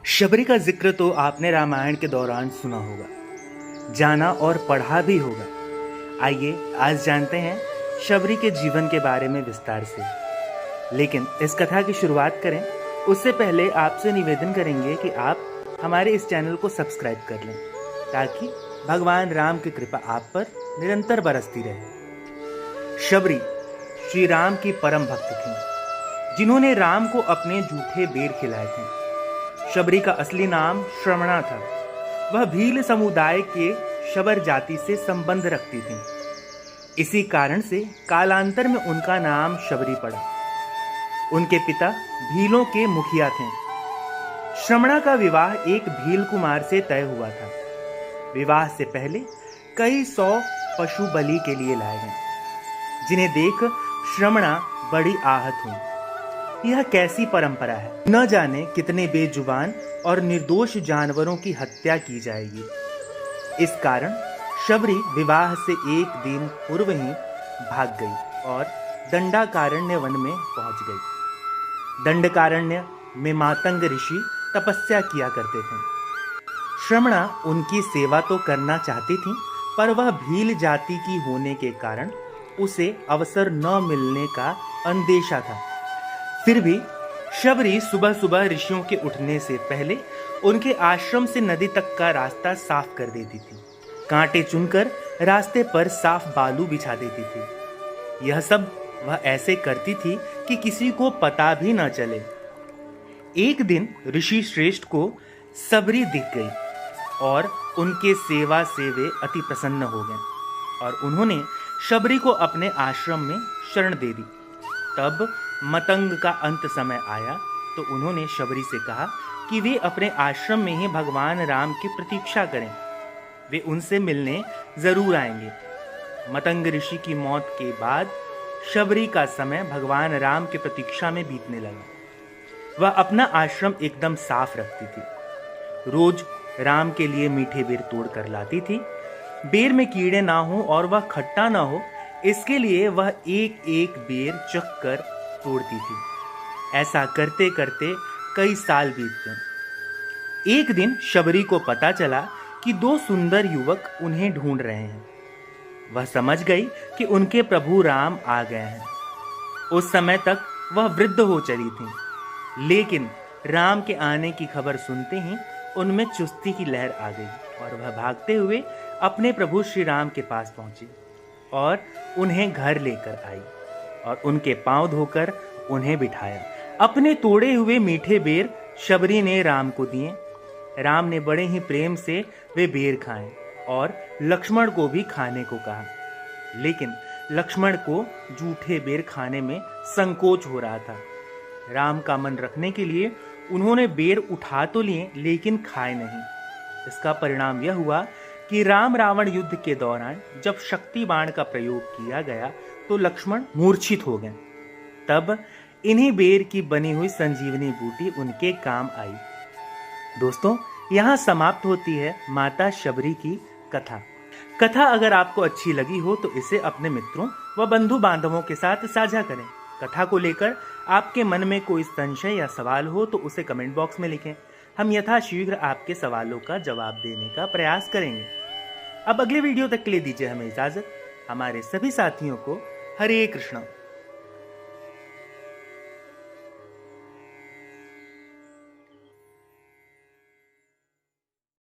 शबरी का जिक्र तो आपने रामायण के दौरान सुना होगा, जाना और पढ़ा भी होगा। आइए आज जानते हैं शबरी के जीवन के बारे में विस्तार से। लेकिन इस कथा की शुरुआत करें उससे पहले आपसे निवेदन करेंगे कि आप हमारे इस चैनल को सब्सक्राइब कर लें ताकि भगवान राम की कृपा आप पर निरंतर बरसती रहे। शबरी श्री राम की परम भक्त थी जिन्होंने राम को अपने जूठे बेर खिलाए थे। शबरी का असली नाम श्रमणा था। वह भील समुदाय के शबर जाति से संबंध रखती थी। इसी कारण से कालांतर में उनका नाम शबरी पड़ा। उनके पिता भीलों के मुखिया थे। श्रमणा का विवाह एक भील कुमार से तय हुआ था। विवाह से पहले कई 100 पशु बलि के लिए लाए गए, जिन्हें देख श्रमणा बड़ी आहत हुई। यह कैसी परंपरा है, न जाने कितने बेजुबान और निर्दोष जानवरों की हत्या की जाएगी। इस कारण शबरी विवाह से एक दिन पूर्व ही भाग गई और दंडाकारण्य वन में पहुंच गई। दंडकारण्य में मातंग ऋषि तपस्या किया करते थे। श्रमणा उनकी सेवा तो करना चाहती थी, पर वह भील जाति की होने के कारण उसे अवसर न मिलने का अंदेशा था। फिर भी शबरी सुबह सुबह ऋषियों के उठने से पहले उनके आश्रम से नदी तक का रास्ता साफ कर देती थी। कांटे चुनकर रास्ते पर साफ बालू बिछा देती थी। यह सब वह ऐसे करती थी कि किसी को पता भी न चले। एक दिन ऋषि श्रेष्ठ को सबरी दिख गई और उनके सेवा से वे अति प्रसन्न हो गए और उन्होंने शबरी को अपने आश्रम में शरण दे दी। तब मतंग का अंत समय आया तो उन्होंने शबरी से कहा कि वे अपने आश्रम में ही भगवान राम की प्रतीक्षा करें। वे उनसे मिलने जरूर आएंगे। मतंग ऋषि की मौत के बाद शबरी का समय भगवान राम की प्रतीक्षा में बीतने लगा। वह अपना आश्रम एकदम साफ रखती थी। रोज राम के लिए मीठे बेर तोड़ कर लाती थी। बेर में कीड़े ना हो और वह खट्टा ना हो, इसके लिए वह एक एक बेर चख कर तोड़ती थी। ऐसा करते करते कई साल बीत गए। एक दिन शबरी को पता चला कि 2 सुंदर युवक उन्हें ढूंढ रहे हैं। वह समझ गई कि उनके प्रभु राम आ गए हैं। उस समय तक वह वृद्ध हो चली थी, लेकिन राम के आने की खबर सुनते ही उनमें चुस्ती की लहर आ गई और वह भागते हुए अपने प्रभु श्री राम के पास पहुंची और उन्हें घर लेकर आई और उनके पांव धोकर उन्हें बिठाया। अपने तोड़े हुए मीठे बेर शबरी ने राम को दिए। राम ने बड़े ही प्रेम से वे बेर खाए और लक्ष्मण को भी खाने को कहा, लेकिन लक्ष्मण को जूठे बेर खाने में संकोच हो रहा था। राम का मन रखने के लिए उन्होंने बेर उठा तो लिए, लेकिन खाए नहीं। इसका परिणाम यह हुआ कि राम रावण युद्ध के दौरान जब शक्ति बाण का प्रयोग किया गया तो लक्ष्मण मूर्छित हो गए। तब इन्हीं बेर की बनी हुई संजीवनी बूटी उनके काम आई। दोस्तों, यहाँ समाप्त होती है माता शबरी की कथा। कथा अगर आपको अच्छी लगी हो तो इसे अपने मित्रों व बंधु बांधवों के साथ साझा करें। कथा को लेकर आपके मन में कोई संशय या सवाल हो तो उसे कमेंट बॉक्स में लिखें। हम यथाशीघ्र आपके सवालों का जवाब देने का प्रयास करेंगे। अब अगले वीडियो तक के लिए दीजिए हमें इजाजत। हमारे सभी साथियों को हरे कृष्ण।